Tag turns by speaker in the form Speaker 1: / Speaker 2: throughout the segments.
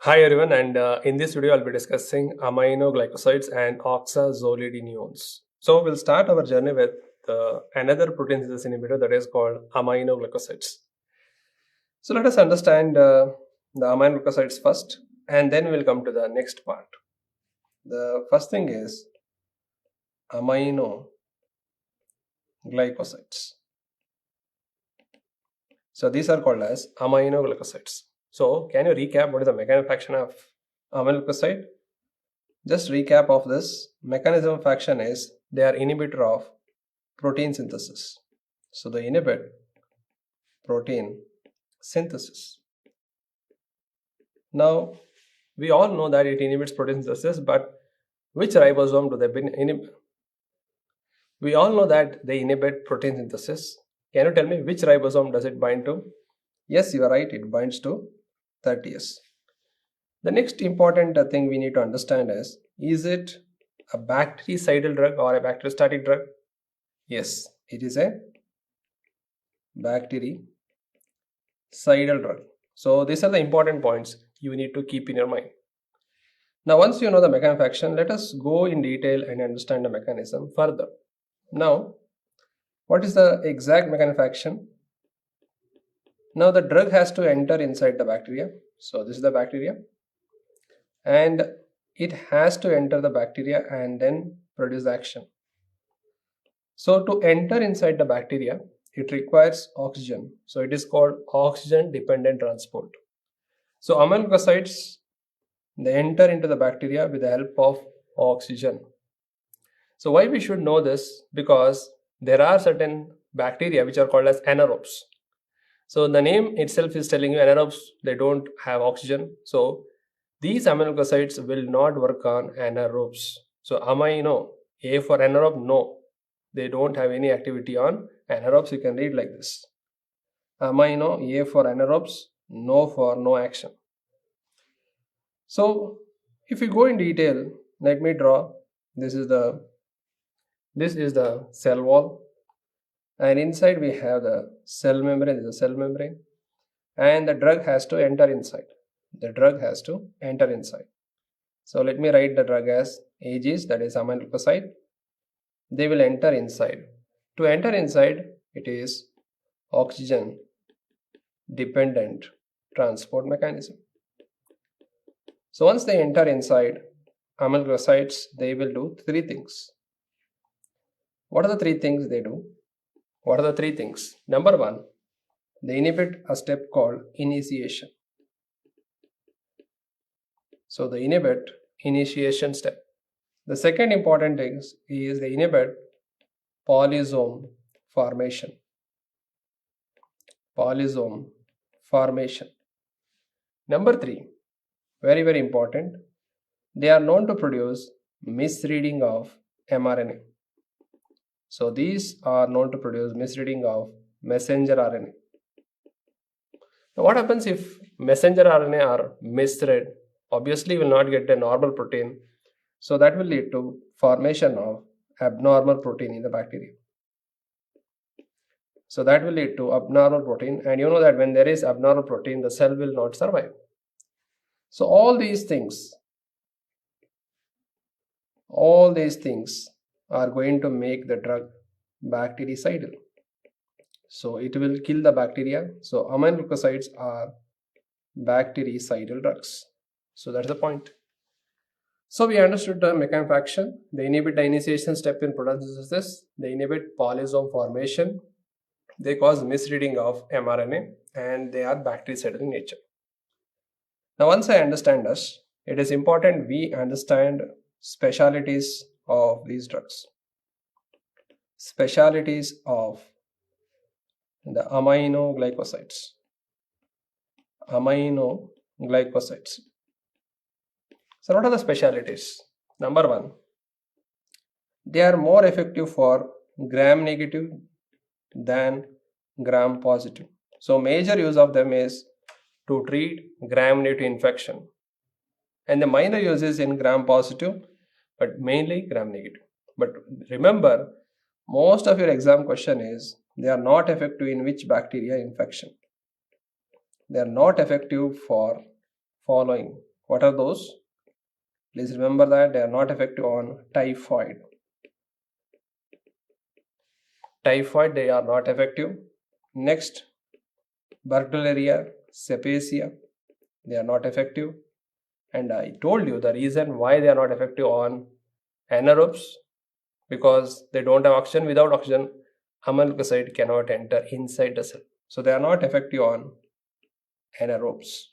Speaker 1: Hi everyone, and in this video I'll be discussing aminoglycosides and oxazolidinones. So we'll start our journey with another protein synthesis inhibitor that is called aminoglycosides. So let us understand the aminoglycosides first, and then we'll come to the next part. The first thing is aminoglycosides. So these are called as aminoglycosides. So can you recap what is the mechanism of action of aminoglycoside? Just recap of this mechanism of action is they are inhibitor of protein synthesis. So they inhibit protein synthesis. Now we all know that it inhibits protein synthesis, but which ribosome do they inhibit? We all know that they inhibit protein synthesis. Can you tell me which ribosome does it bind to? Yes, you are right, it binds to 30S. The next important thing we need to understand is it a bactericidal drug or a bacteriostatic drug? Yes, it is a bactericidal drug. So these are the important points you need to keep in your mind. Now once you know the mechanism of action, let us go in detail and understand the mechanism further. Now, what is the exact mechanism of action? Now the drug has to enter inside the bacteria. So this is the bacteria, and it has to enter the bacteria and then produce action. So to enter inside the bacteria, it requires oxygen. So it is called oxygen dependent transport. So aminoglycosides, they enter into the bacteria with the help of oxygen. So why we should know this? Because there are certain bacteria which are called as anaerobes. So the name itself is telling you anaerobes, they don't have oxygen. So these aminoglycosides will not work on anaerobes. So amino, A for anaerobe, no. They don't have any activity on anaerobes. You can read like this. Amino, A for anaerobes, no for no action. So if we go in detail, let me draw. This is the cell wall, and inside we have the cell membrane. This is the cell membrane, and the drug has to enter inside. The drug has to enter inside. So let me write the drug as AGs, that is aminoglycoside. They will enter inside. To enter inside, it is oxygen dependent transport mechanism. So once they enter inside, aminoglycosides, they will do three things. What are the three things they do? What are the three things? Number one, they inhibit a step called initiation. So they inhibit initiation step. The second important thing is they inhibit polysome formation. Polysome formation. Number three, very important, they are known to produce misreading of mRNA. So these are known to produce misreading of messenger RNA. Now what happens if messenger RNA are misread? Obviously will not get a normal protein. So that will lead to formation of abnormal protein in the bacteria. So that will lead to abnormal protein, and you know that when there is abnormal protein, the cell will not survive. So all these things are going to make the drug bactericidal. So it will kill the bacteria. So aminoglycosides are bactericidal drugs. So that's the point. So we understood the mechanism of action. They inhibit the initiation step in protein synthesis. They inhibit polysome formation. They cause misreading of mRNA, and they are bactericidal in nature. Now once I understand this, it is important we understand specialities of these drugs. Specialities of the aminoglycosides. Aminoglycosides. So what are the specialities? Number one, they are more effective for gram negative than gram positive. So major use of them is to treat gram negative infection, and the minor uses in gram positive, but mainly gram negative. But remember, most of your exam question is they are not effective in which bacteria infection. They are not effective for following What are those? Please remember that they are not effective on typhoid. Typhoid, they are not effective. Next, Burgdorferi, Cepacia, they are not effective. And I told you the reason why they are not effective on anaerobes, because they don't have oxygen. Without oxygen, aminoglycoside cannot enter inside the cell. So they are not effective on anaerobes.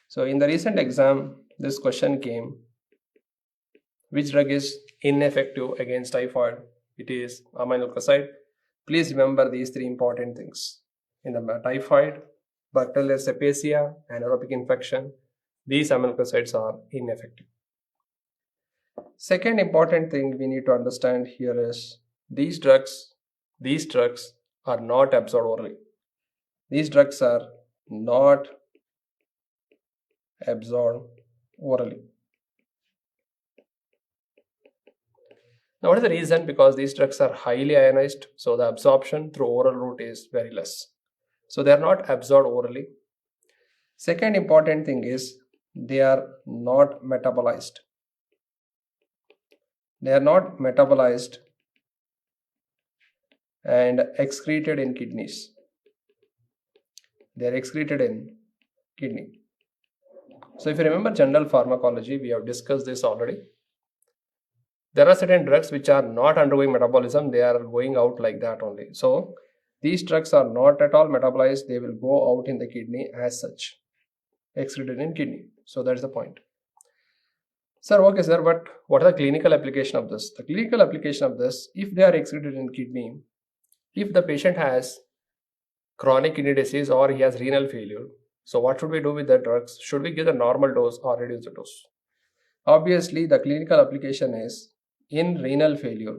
Speaker 1: So in the recent exam, this question came, which drug is ineffective against typhoid? It is aminoglycoside. Please remember these three important things. In the typhoid, bacterial cepacia, anaerobic infection, these aminoglycosides are ineffective. Second important thing we need to understand here is these drugs are not absorbed orally. These drugs are not absorbed orally. Now, what is the reason? Because these drugs are highly ionized, so the absorption through oral route is very less. So they are not absorbed orally. Second important thing is they are not metabolized. They are not metabolized and excreted in kidneys. They are excreted in kidney. So if you remember general pharmacology, we have discussed this already. There are certain drugs which are not undergoing metabolism, they are going out like that only. So these drugs are not at all metabolized, they will go out in the kidney as such, excreted in kidney. So that's the point. Sir, okay sir, but what is the clinical application of this? The clinical application of this, if they are excreted in kidney, if the patient has chronic kidney disease or he has renal failure, so what should we do with the drugs? Should we give the normal dose or reduce the dose? Obviously, the clinical application is in renal failure.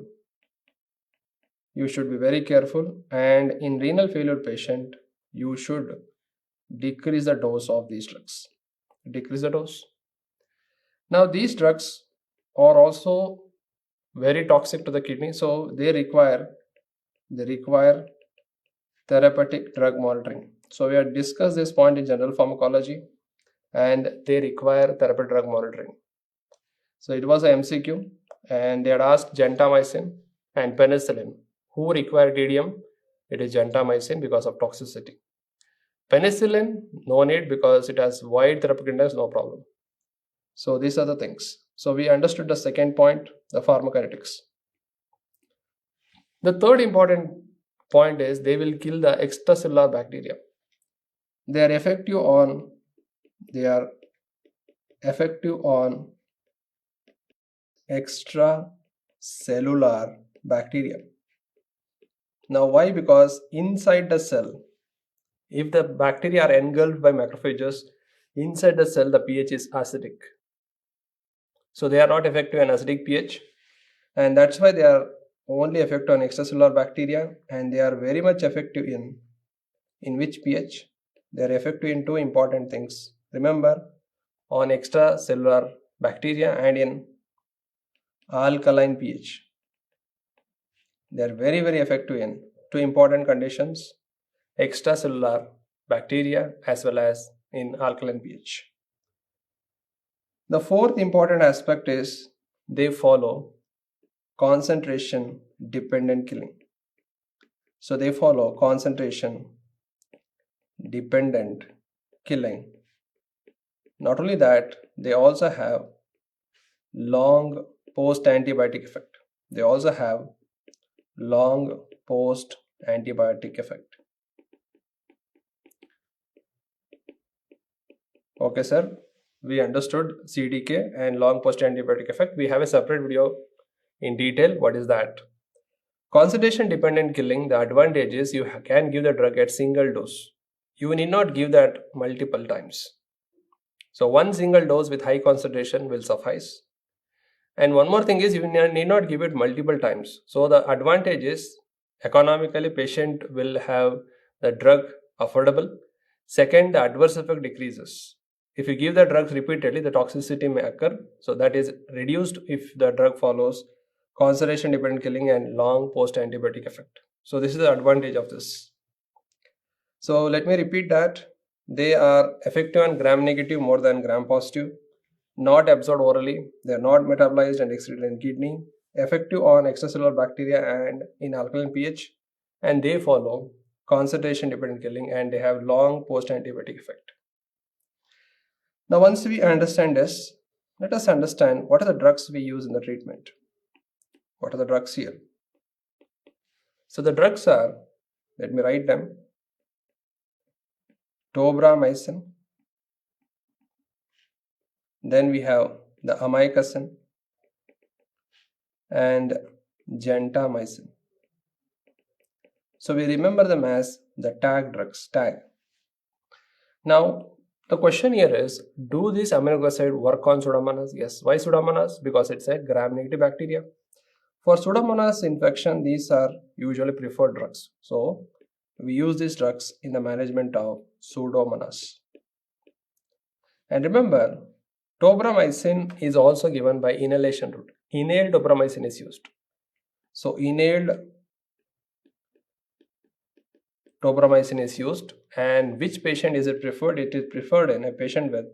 Speaker 1: You should be very careful, and in renal failure patient, you should decrease the dose of these drugs. Decrease the dose. Now, these drugs are also very toxic to the kidney, so they require therapeutic drug monitoring. So we have discussed this point in general pharmacology, and they require therapeutic drug monitoring. So it was a MCQ, and they had asked gentamicin and penicillin. Who require DDM? It is gentamicin because of toxicity. Penicillin, no need because it has wide therapeutic index, no problem. So these are the things. So we understood the second point, the pharmacokinetics. The third important point is they will kill the extracellular bacteria. They are effective on extracellular bacteria. Now why? Because inside the cell, if the bacteria are engulfed by macrophages, inside the cell the pH is acidic. So they are not effective on acidic pH, and that's why they are only effective on extracellular bacteria, and they are very much effective in which pH? They are effective in two important things. Remember, on extracellular bacteria and in alkaline pH. They are very, very effective in two important conditions, extracellular bacteria as well as in alkaline pH. The fourth important aspect is they follow concentration dependent killing. So they follow concentration dependent killing. Not only that, they also have long post-antibiotic effect. They also have long post-antibiotic effect. Okay, sir. We understood CDK and long post-antibiotic effect. We have a separate video in detail. What is that? Concentration dependent killing, the advantage is you can give the drug at single dose. You need not give that multiple times. So one single dose with high concentration will suffice. And one more thing is you need not give it multiple times. So the advantage is economically patient will have the drug affordable. Second, the adverse effect decreases. If you give the drugs repeatedly, the toxicity may occur. So that is reduced if the drug follows concentration dependent killing and long post antibiotic effect. So this is the advantage of this. So let me repeat that. They are effective and gram negative more than gram positive, not absorbed orally, they are not metabolized and excreted in kidney, effective on extracellular bacteria and in alkaline pH, and they follow concentration dependent killing and they have long post antibiotic effect. Now, once we understand this, let us understand what are the drugs we use in the treatment. What are the drugs here? So the drugs are, let me write them, tobramycin, then we have the amikacin and gentamicin. So we remember them as the tag drugs, tag. Now the question here is, do these aminoglycoside work on Pseudomonas? Yes. Why Pseudomonas? Because it's a gram-negative bacteria. For Pseudomonas infection, these are usually preferred drugs. So we use these drugs in the management of Pseudomonas. And remember, tobramycin is also given by inhalation route. Inhaled tobramycin is used. So inhaled tobramycin is used. And which patient is it preferred? It is preferred in a patient with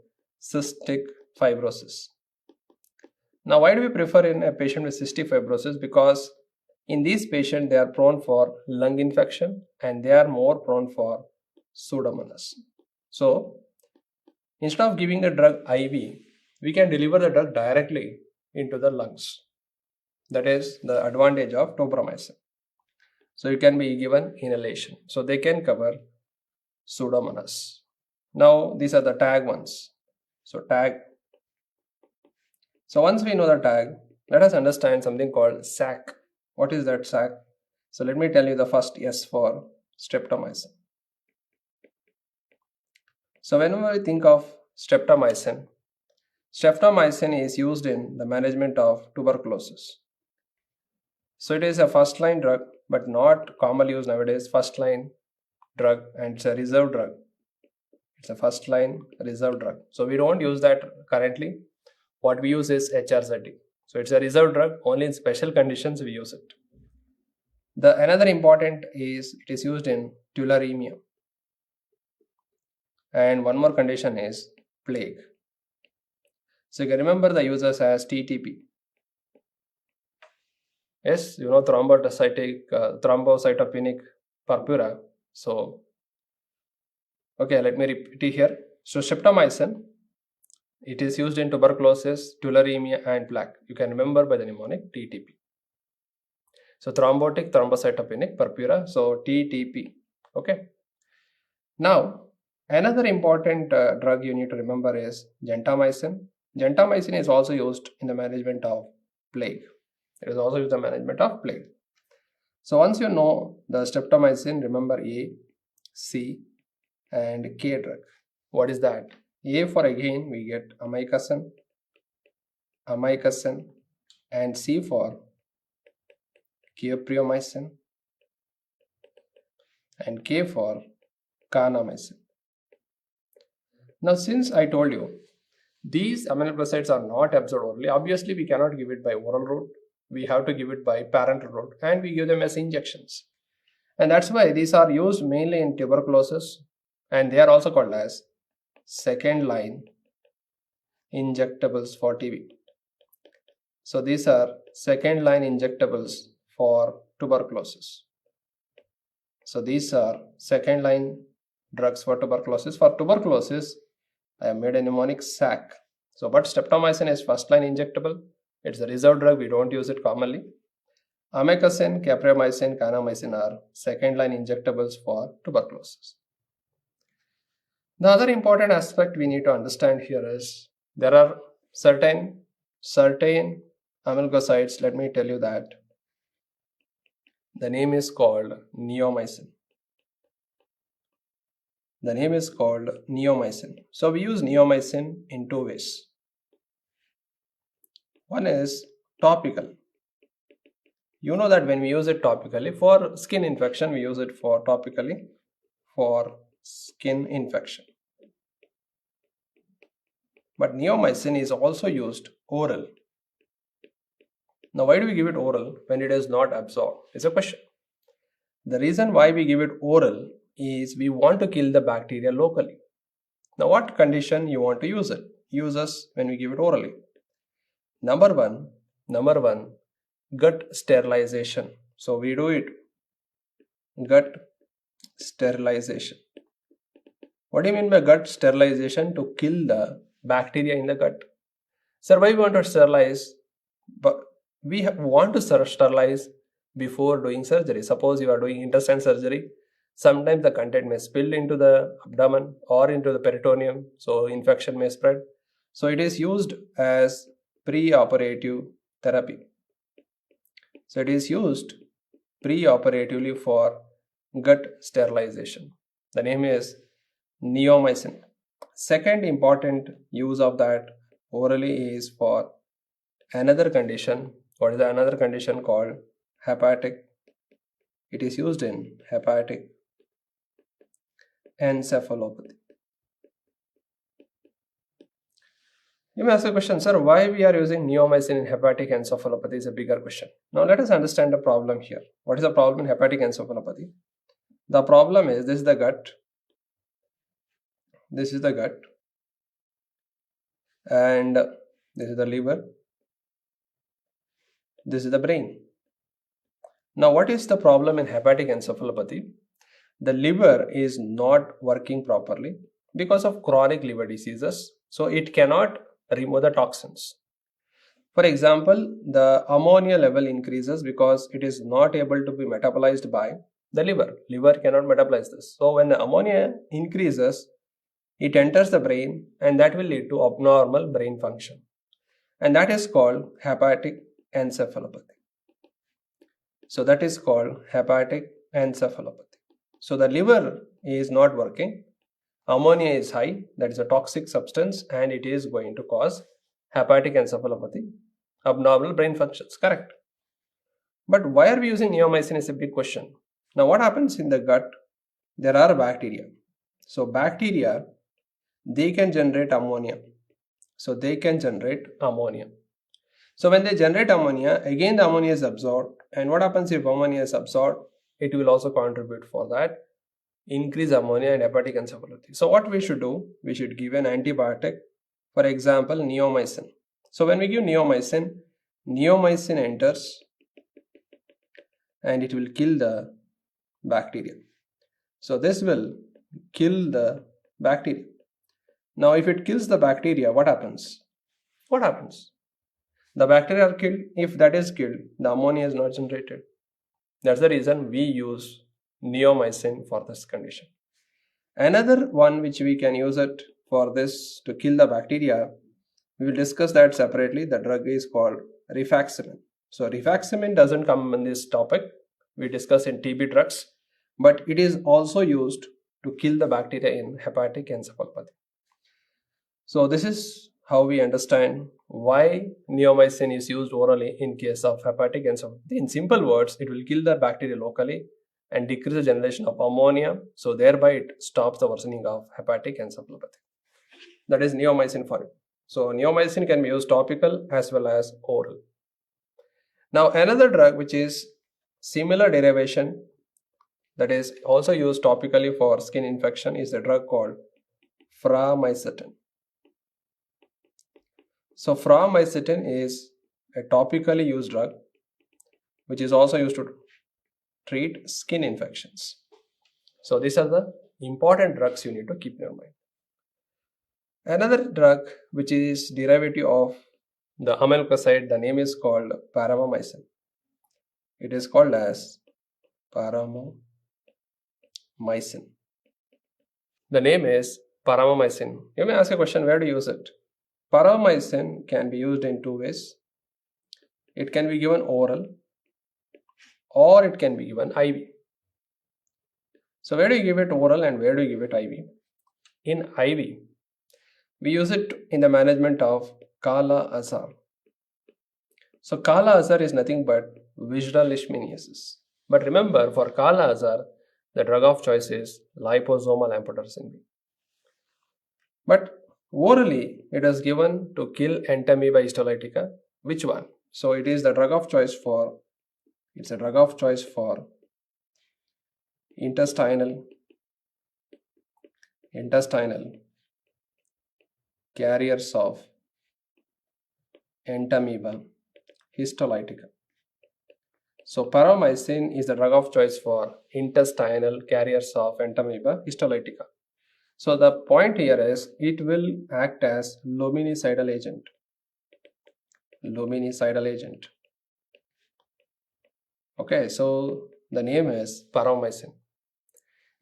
Speaker 1: cystic fibrosis. Now, why do we prefer in a patient with cystic fibrosis? Because in these patients, they are prone for lung infection and they are more prone for Pseudomonas. So, instead of giving the drug IV, we can deliver the drug directly into the lungs. That is the advantage of tobramycin. So, it can be given inhalation. So, they can cover Pseudomonas. Now, these are the tag ones. So, tag. So, once we know the tag, let us understand something called SAC. What is that SAC? So, let me tell you the first S for streptomycin. So, whenever we think of streptomycin, streptomycin is used in the management of tuberculosis. So, it is a first line drug, but not commonly used nowadays. First line drug, and it's a reserve drug. It's a first line reserve drug. So, we don't use that currently. What we use is HRZD. So, it's a reserve drug. Only in special conditions we use it. The another important is it is used in tularemia. And one more condition is plague. So you can remember the users as TTP. Yes, you know, thrombocytopenic purpura. So, okay, let me repeat it here. So streptomycin, it is used in tuberculosis, tularemia and plaque. You can remember by the mnemonic TTP. So thrombocytopenic purpura. So TTP. Okay. Now, another important drug you need to remember is gentamicin. Gentamicin is also used in the management of plague. It is also used in the management of plague. So once you know the streptomycin, remember A, C and K drug. What is that? A for again we get amikacin, and C for keopriomycin and K for kanamycin. Now, since I told you these aminoglycosides are not absorbed orally, obviously we cannot give it by oral route. We have to give it by parenteral route and we give them as injections. And that's why these are used mainly in tuberculosis and they are also called as second line injectables for TB. So these are second line injectables for tuberculosis. So these are second line drugs for tuberculosis. For tuberculosis, I have made a mnemonic SAC. So, but streptomycin is first line injectable. It's a reserve drug. We don't use it commonly. Amikacin, keopriomycin, kanamycin are second line injectables for tuberculosis. The other important aspect we need to understand here is there are certain aminoglycosides. Let me tell you that the name is called neomycin. The name is called neomycin. So we use neomycin in two ways. One is topical. You know that when we use it topically for skin infection, we use it for topically for skin infection. But neomycin is also used oral. Now, why do we give it oral when it is not absorbed? It's a question. The reason why we give it oral is we want to kill the bacteria locally. Now, what condition you want to use it? Use us when we give it orally. Number one, gut sterilization. So we do it gut sterilization. What do you mean by gut sterilization? To kill the bacteria in the gut. Sir, why we want to sterilize? But we want to sterilize before doing surgery. Suppose you are doing intestine surgery, sometimes the content may spill into the abdomen or into the peritoneum, so infection may spread. So it is used as pre-operative therapy. So it is used pre-operatively for gut sterilization. The name is neomycin. Second important use of that orally is for another condition. What is another condition called hepatic? It is used in hepatic encephalopathy. You may ask a question, sir, why we are using neomycin in hepatic encephalopathy is a bigger question. Now let us understand the problem here. What is the problem in hepatic encephalopathy? The problem is this is the gut. This is the gut. And this is the liver. This is the brain. Now what is the problem in hepatic encephalopathy? The liver is not working properly because of chronic liver diseases. So it cannot remove the toxins. For example, the ammonia level increases because it is not able to be metabolized by the liver. Liver cannot metabolize this. So when the ammonia increases, it enters the brain and that will lead to abnormal brain function. And that is called hepatic encephalopathy. So that is called hepatic encephalopathy. So the liver is not working. Ammonia is high, that is a toxic substance, and it is going to cause hepatic encephalopathy, abnormal brain functions, correct? But why are we using neomycin is a big question. Now what happens in the gut? There are bacteria. So bacteria, they can generate ammonia. So they can generate ammonia. So when they generate ammonia, again the ammonia is absorbed. And what happens if ammonia is absorbed? It will also contribute for that increase ammonia and hepatic encephalopathy. So what we should do? We should give an antibiotic, for example, neomycin. So when we give neomycin, neomycin enters and it will kill the bacteria. So this will kill the bacteria. Now if it kills the bacteria, what happens? What happens? The bacteria are killed. If that is killed, the ammonia is not generated. That's the reason we use neomycin for this condition. Another one which we can use it for this to kill the bacteria, we will discuss that separately. The drug is called rifaximin. So rifaximin doesn't come in this topic. We discuss in TB drugs, but it is also used to kill the bacteria in hepatic encephalopathy. So this is how we understand why neomycin is used orally in case of hepatic encephalopathy. In simple words, it will kill the bacteria locally and decrease the generation of ammonia, so thereby it stops the worsening of hepatic encephalopathy. That is neomycin for it. So neomycin can be used topical as well as oral. Now another drug which is similar derivation that is also used topically for skin infection is a drug called framicetin. So framicetin is a topically used drug which is also used to treat skin infections. So these are the important drugs you need to keep in your mind. Another drug which is derivative of the aminoglycoside, the name is called paramomycin. It is called as paramomycin. The name is paramomycin. You may ask a question, where to use it? Paramomycin can be used in two ways. It can be given oral or it can be given IV. So where do you give it oral and where do you give it IV? In IV, we use it in the management of Kala Azar. So Kala Azar is nothing but visceral leishmaniasis. But remember, for Kala Azar, the drug of choice is liposomal amphotericin B. But orally, it is given to kill Entamoeba histolytica. Which one? So it is the drug of choice for, it's a drug of choice for intestinal carriers of entamoeba histolytica. So paramycin is the drug of choice for intestinal carriers of entamoeba histolytica. So the point here is it will act as luminicidal agent. Luminicidal agent. Okay, so the name is paramycin.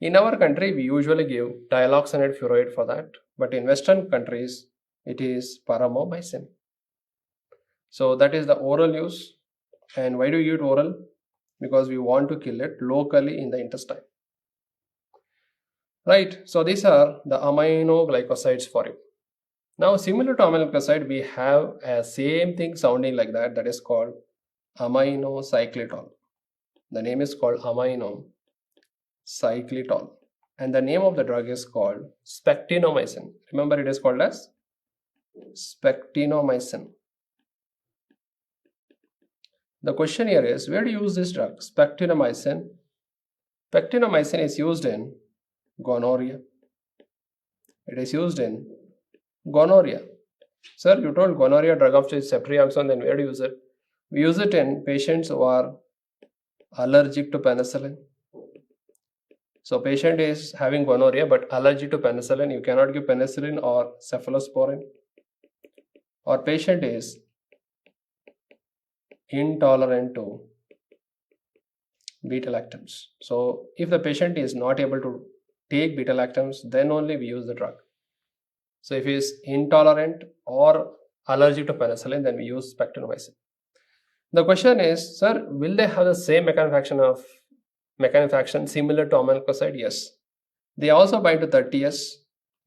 Speaker 1: In our country, we usually give dioxanate furoate for that, but in Western countries, it is paramomycin. So that is the oral use. And why do you use oral? Because we want to kill it locally in the intestine. Right, so these are the aminoglycosides for you. Now, similar to aminoglycoside, we have a same thing sounding like that, that is called aminocyclitol. The name is called aminocyclitol. And the name of the drug is called spectinomycin. Remember, it is called as spectinomycin. The question here is, where do you use this drug? Spectinomycin. Spectinomycin is used in gonorrhea. It is used in gonorrhea. Sir, you told gonorrhea drug of choice ceftriaxone, then where do you use it? We use it in patients who are allergic to penicillin. So patient is having gonorrhea but allergic to penicillin. You cannot give penicillin or cephalosporin. Or patient is intolerant to beta lactams. So if the patient is not able to take beta lactams, then only we use the drug. So if he is intolerant or allergic to penicillin, then we use spectinomycin. The question is, sir, will they have the same mechanism of action similar to aminoglycoside? Yes. They also bind to 30S.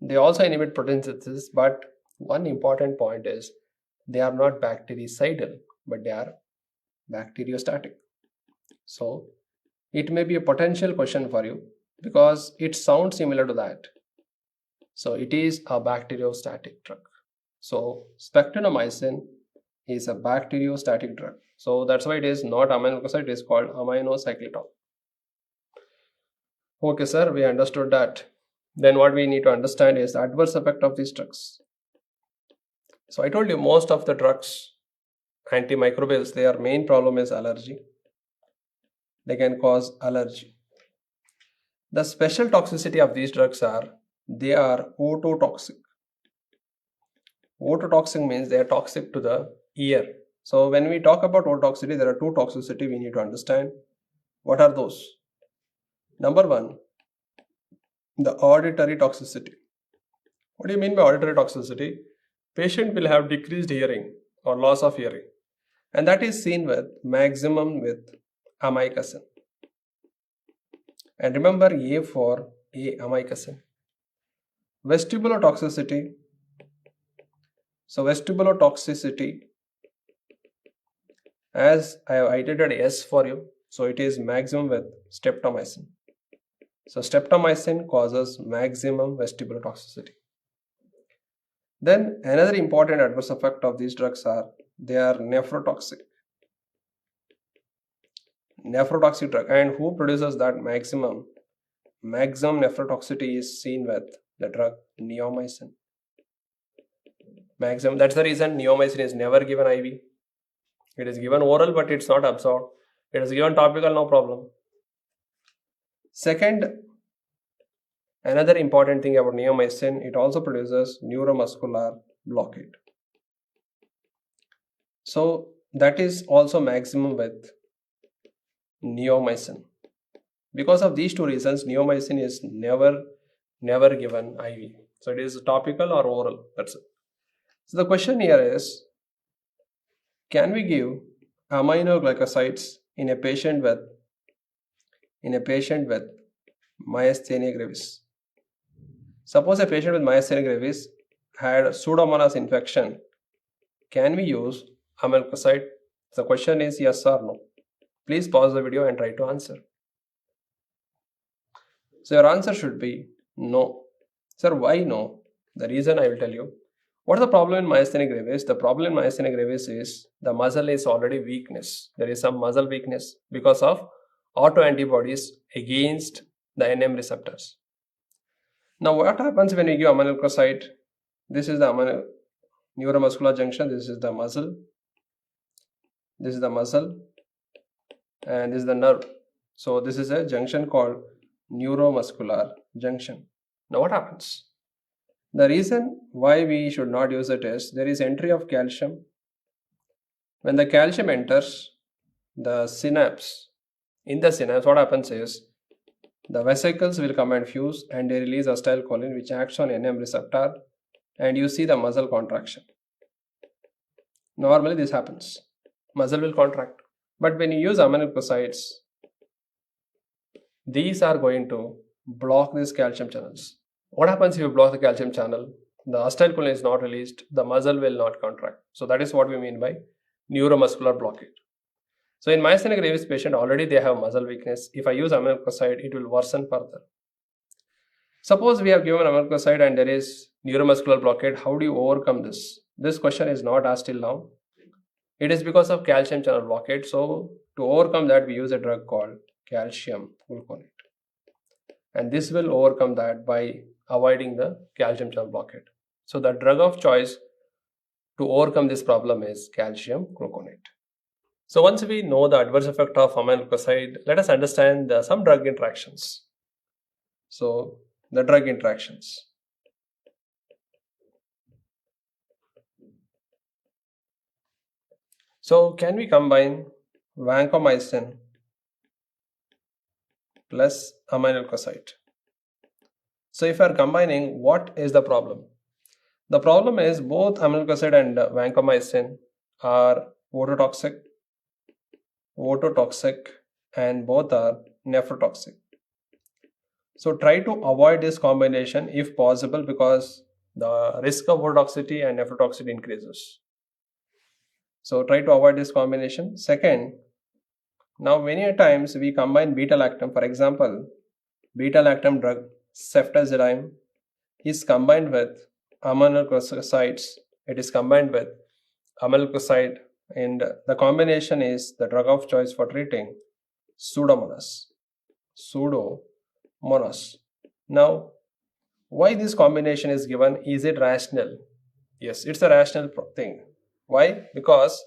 Speaker 1: They also inhibit protein synthesis, but one important point is they are not bactericidal, but they are bacteriostatic. So it may be a potential question for you because it sounds similar to that. So it is a bacteriostatic drug. So spectinomycin is a bacteriostatic drug. So that's why it is not aminoglycoside, it is called aminocyclitol. Okay, sir, we understood that. Then what we need to understand is the adverse effect of these drugs. So I told you most of the drugs, antimicrobials, their main problem is allergy. They can cause allergy. The special toxicity of these drugs are they are ototoxic. Ototoxic means they are toxic to the ear. So when we talk about ototoxicity, there are two toxicity we need to understand. What are those? Number one, the auditory toxicity. What do you mean by auditory toxicity? Patient will have decreased hearing or loss of hearing, and that is seen with maximum with amikacin. And remember A for amikacin. Vestibular toxicity. So vestibular toxicity, as I have iterated S for you, so it is maximum with streptomycin. So streptomycin causes maximum vestibular toxicity. Then another important adverse effect of these drugs are they are nephrotoxic. Nephrotoxic drug, and who produces that maximum nephrotoxicity is seen with the drug neomycin. Maximum. That's the reason neomycin is never given IV. It is given oral, but it's not absorbed. It is given topical, no problem. Second, another important thing about neomycin, it also produces neuromuscular blockade. So that is also maximum with neomycin. Because of these two reasons, neomycin is never given IV. So it is topical or oral. That's it. So the question here is, can we give aminoglycosides in a patient with myasthenia gravis? Suppose a patient with myasthenia gravis had pseudomonas infection. Can we use aminoglycoside? The question is yes or no. Please pause the video and try to answer. So your answer should be no. Sir, why no? The reason I will tell you. What is the problem in myasthenia gravis? The problem in myasthenia gravis is the muscle is already weakness. There is some muscle weakness because of autoantibodies against the NM receptors. Now what happens when we give aminoglycoside? This is the neuromuscular junction. This is the muscle. This is the muscle, and this is the nerve. So this is a junction called neuromuscular junction. Now what happens? The reason why we should not use it is there is entry of calcium. When the calcium enters the synapse, in the synapse, what happens is the vesicles will come and fuse and they release acetylcholine which acts on NM receptor, and you see the muscle contraction. Normally this happens. Muscle will contract. But when you use aminoglycosides, these are going to block these calcium channels. What happens if you block the calcium channel? The acetylcholine is not released, the muscle will not contract. So that is what we mean by neuromuscular blockade. So in myasthenic gravis patient, already they have muscle weakness. If I use aminoglycoside, it will worsen further. Suppose we have given aminoglycoside and there is neuromuscular blockade, how do you overcome this? This question is not asked till now. It is because of calcium channel blockade. So to overcome that, we use a drug called calcium gluconate. And this will overcome that by avoiding the calcium channel blockade. So the drug of choice to overcome this problem is calcium gluconate. So once we know the adverse effect of aminoglycoside, let us understand some drug interactions. So the drug interactions. So can we combine vancomycin plus aminoglycoside? So if we are combining, what is the problem? The problem is both aminoglycoside and vancomycin are ototoxic, and both are nephrotoxic. So try to avoid this combination if possible, because the risk of ototoxicity and nephrotoxicity increases. So try to avoid this combination. Second, now many times we combine beta-lactam. For example, beta-lactam drug ceftazidime is combined with aminoglycosides. It is combined with aminoglycoside, and the combination is the drug of choice for treating Pseudomonas. Now, why this combination is given? Is it rational? Yes, it's a rational thing. Why? Because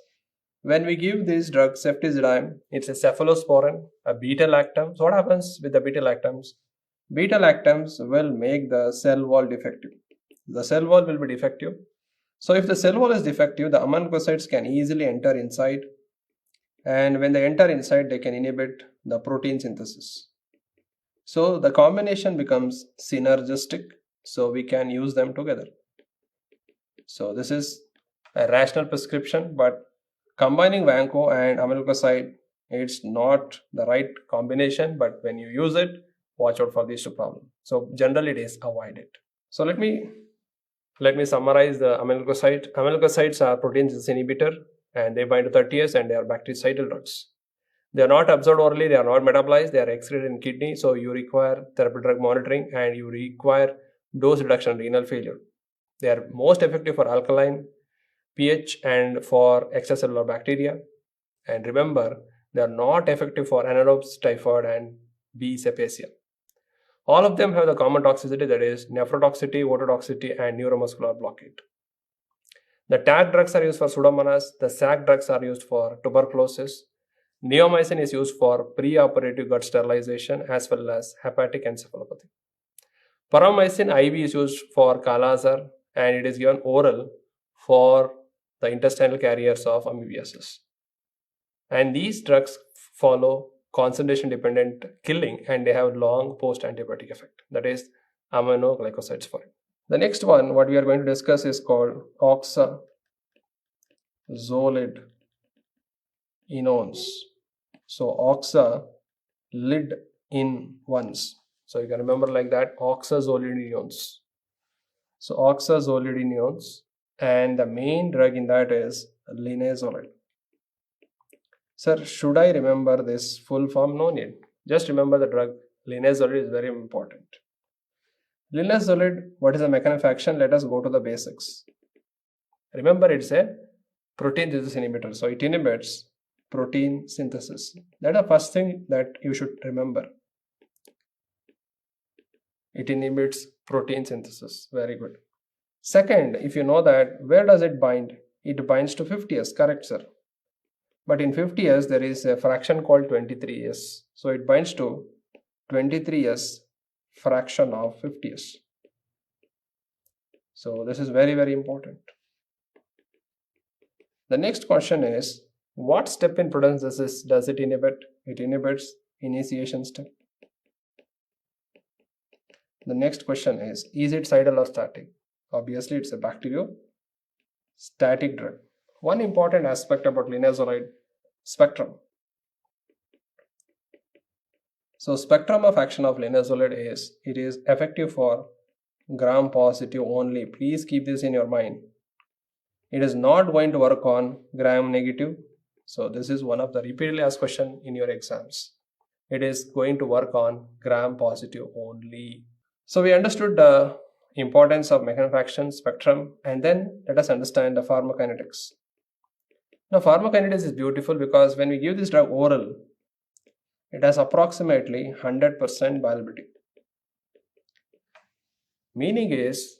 Speaker 1: when we give this drug ceftazidime, it's a cephalosporin, a beta-lactam. So what happens with the beta-lactams? Beta-lactams will make the cell wall defective. The cell wall will be defective. So if the cell wall is defective, the aminoglycosides can easily enter inside, and when they enter inside, they can inhibit the protein synthesis. So the combination becomes synergistic, so we can use them together. So this is a rational prescription, but combining vanco and aminoglycoside, it's not the right combination, but when you use it, watch out for these two problems. So generally it is avoided. So let me summarize the aminoglycoside. Aminoglycosides are protein synthesis inhibitor, and they bind to 30S and they are bactericidal drugs. They are not absorbed orally, they are not metabolized, they are excreted in kidney, so you require therapeutic drug monitoring and you require dose reduction in renal failure. They are most effective for alkaline pH and for extracellular bacteria. And remember, they are not effective for anaerobes, typhoid, and B. cepacia. All of them have the common toxicity, that is nephrotoxicity, ototoxicity, and neuromuscular blockade. The TAC drugs are used for Pseudomonas, the SAC drugs are used for tuberculosis. Neomycin is used for preoperative gut sterilization as well as hepatic encephalopathy. Paramycin IV is used for Kala-Azar, and it is given oral for the intestinal carriers of amoebiasis. And these drugs follow concentration dependent killing, and they have long post antibiotic effect, that is aminoglycosides for it. The next one, what we are going to discuss, is called oxazolidinones. So oxazolidinones. So you can remember like that, oxazolidinones. So oxazolidinones, and the main drug in that is linezolid. Sir, should I remember this full form? No need. Just remember the drug. Linezolid is very important. Linezolid, what is the mechanism of action? Let us go to the basics. Remember, it's a protein synthesis inhibitor. So it inhibits protein synthesis. That's the first thing that you should remember. It inhibits protein synthesis. Very good. Second, if you know that, where does it bind? It binds to 50s, correct sir. But in 50s, there is a fraction called 23s. So it binds to 23s fraction of 50s. So this is very, very important. The next question is, what step in protein does it inhibit? It inhibits initiation step. The next question is it cidal or static? Obviously, it's a bacteriostatic drug. One important aspect about linezolid spectrum. So spectrum of action of linezolid is, it is effective for gram positive only. Please keep this in your mind. It is not going to work on gram negative. So this is one of the repeatedly asked question in your exams. It is going to work on gram positive only. So we understood the importance of mechanism of action, spectrum, and then let us understand the pharmacokinetics. Now pharmacokinetics is beautiful because when we give this drug oral, it has approximately 100% bioavailability. Meaning is,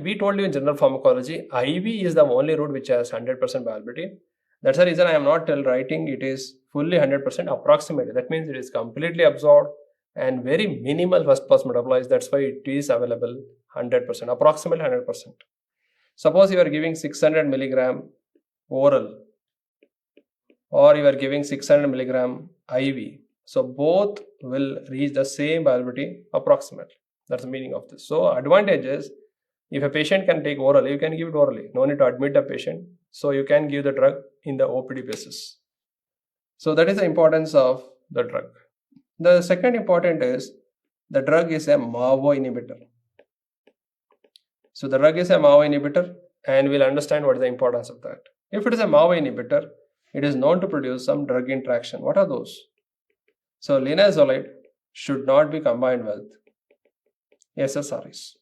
Speaker 1: we told you in general pharmacology, IV is the only route which has 100% bioavailability. That's the reason I am not writing it is fully 100% approximately. That means it is completely absorbed and very minimal first pass metabolized. That's why it is available 100%, approximately 100%. Suppose you are giving 600 milligram oral or you are giving 600 milligram IV. So both will reach the same bioavailability approximately. That's the meaning of this. So advantage is, if a patient can take orally, you can give it orally. No need to admit the patient. So you can give the drug in the OPD basis. So that is the importance of the drug. The second important is, the drug is a MAO inhibitor. So the drug is a MAO inhibitor, and we'll understand what is the importance of that. If it is a MAO inhibitor, it is known to produce some drug interaction. What are those? So linezolid should not be combined with SSRIs.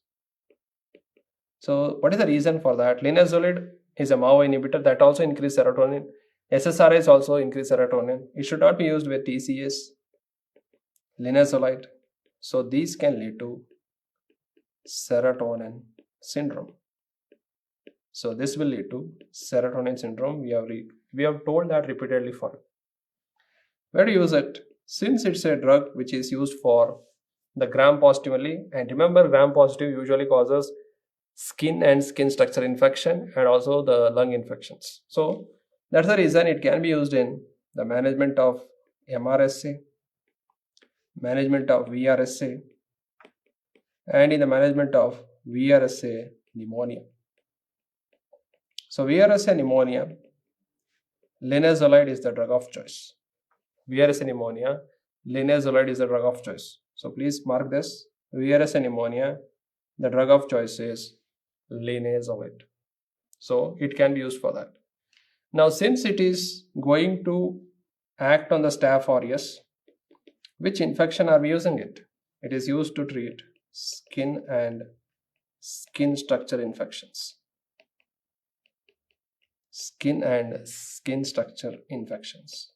Speaker 1: So what is the reason for that? Linezolid is a MAO inhibitor that also increases serotonin. SSRIs also increase serotonin. It should not be used with TCS, linezolid. So these can lead to serotonin syndrome. So this will lead to serotonin syndrome. We have told that repeatedly for you. Where to use it? Since it's a drug which is used for the gram positively, and remember, gram positive usually causes skin and skin structure infection and also the lung infections. So that's the reason it can be used in the management of MRSA, management of VRSA, and in the management of VRSA pneumonia. So VRSA pneumonia, linezolid is the drug of choice. VRSA pneumonia, linezolid is the drug of choice. So please mark this. VRSA pneumonia, the drug of choice is linezolid. So it can be used for that. Now since it is going to act on the Staph aureus, which infection are we using it? It is used to treat skin and skin structure infections. Skin and skin structure infections.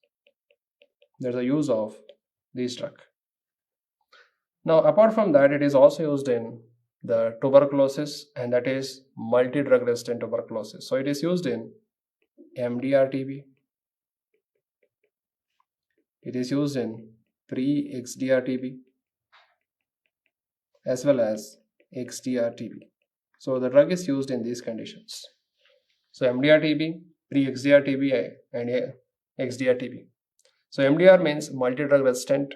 Speaker 1: There's a use of this drug. Now apart from that, it is also used in the tuberculosis, and that is multi-drug resistant tuberculosis. So it is used in MDR-TB. It is used in pre-XDR-TB as well as XDR-TB. So the drug is used in these conditions. So MDR-TB, pre-XDR-TB and XDR-TB. So MDR means multi-drug resistant,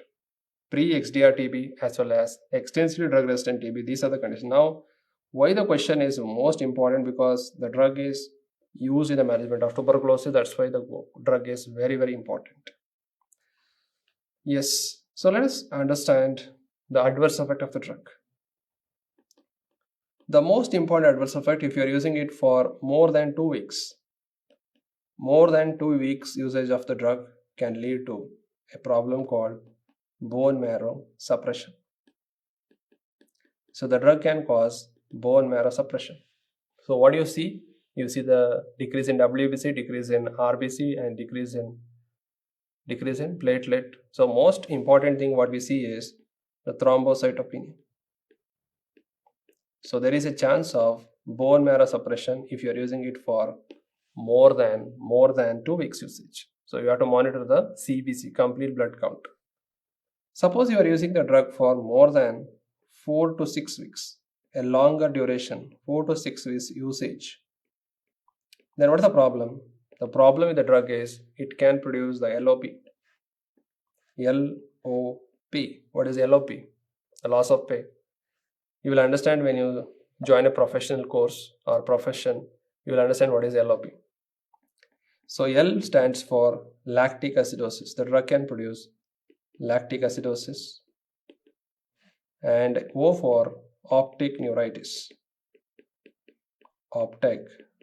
Speaker 1: pre-XDR-TB as well as extensively drug resistant TB. These are the conditions. Now, why the question is most important? Because the drug is used in the management of tuberculosis. That's why the drug is very, very important. Yes. So let us understand the adverse effect of the drug. The most important adverse effect, if you are using it for more than 2 weeks, usage of the drug can lead to a problem called bone marrow suppression. So the drug can cause bone marrow suppression. So what do you see? You see the decrease in WBC, decrease in RBC, and decrease in platelet. So most important thing what we see is the thrombocytopenia. So there is a chance of bone marrow suppression if you are using it for more than 2 weeks usage. So you have to monitor the CBC, complete blood count. Suppose you are using the drug for more than 4 to 6 weeks, a longer duration, 4 to 6 weeks usage. Then what is the problem? The problem with the drug is it can produce the LOP. LOP. What is LOP? The loss of pay. You will understand when you join a professional course or profession, you will understand what is LOP. So L stands for lactic acidosis. The drug can produce lactic acidosis. And O for optic neuritis. Optic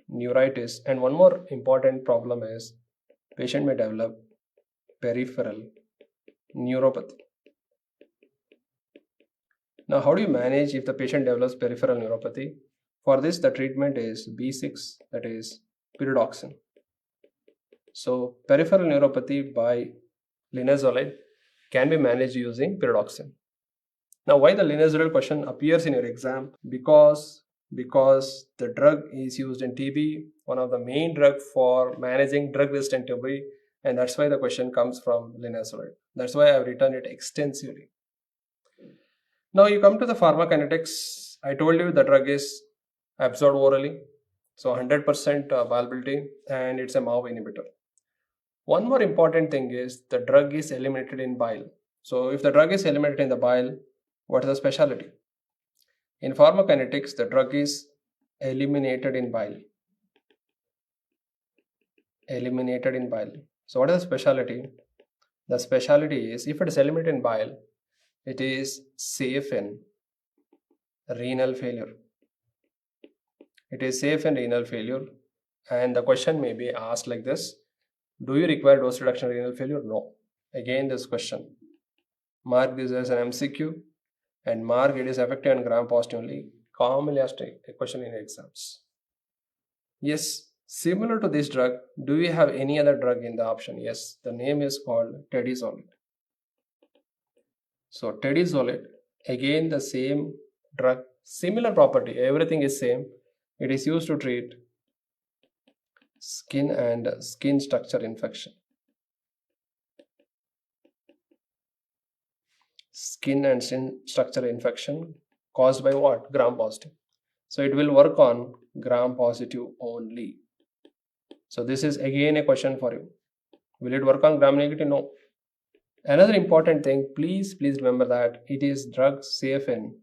Speaker 1: neuritis. And one more important problem is patient may develop peripheral neuropathy. Now, how do you manage if the patient develops peripheral neuropathy? For this, the treatment is B6, that is pyridoxine. So, peripheral neuropathy by linezolid can be managed using pyridoxine. Now, why the linezolid question appears in your exam? Because the drug is used in TB, one of the main drug for managing drug-resistant TB, and that's why the question comes from linezolid. That's why I've written it extensively. Now you come to the pharmacokinetics. I told you the drug is absorbed orally, so 100% bioavailability, and it's a MAO inhibitor. One more important thing is the drug is eliminated in bile. So if the drug is eliminated in the bile, what is the specialty? In pharmacokinetics, the drug is eliminated in bile. Eliminated in bile. So what is the specialty? The specialty is if it is eliminated in bile, it is safe in renal failure. It is safe in renal failure. And the question may be asked like this: do you require dose reduction in renal failure? No. Again, this question. Mark this as an MCQ and mark it is effective and gram positive only. Commonly asked a question in exams. Yes, similar to this drug, do you have any other drug in the option? Yes, the name is called tedizolid. So tedizolid, again the same drug, similar property, everything is same. It is used to treat skin and skin structure infection. Skin and skin structure infection caused by what? Gram positive. So it will work on gram positive only. So this is again a question for you. Will it work on gram negative? No. Another important thing, please remember that it is drug safe in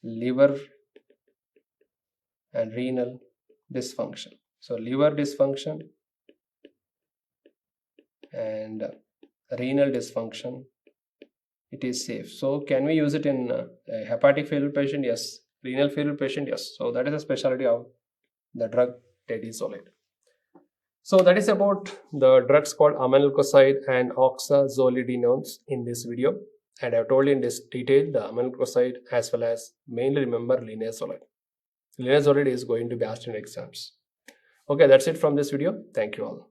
Speaker 1: liver and renal dysfunction. So liver dysfunction and renal dysfunction, it is safe. So can we use it in a hepatic failure patient? Yes. Renal failure patient? Yes. So that is a specialty of the drug tedizolid. So that is about the drugs called aminoglycoside and oxazolidinones in this video. And I have told you in this detail the aminoglycoside as well as mainly remember linezolid. Linezolid is going to be asked in exams. Okay, that's it from this video. Thank you all.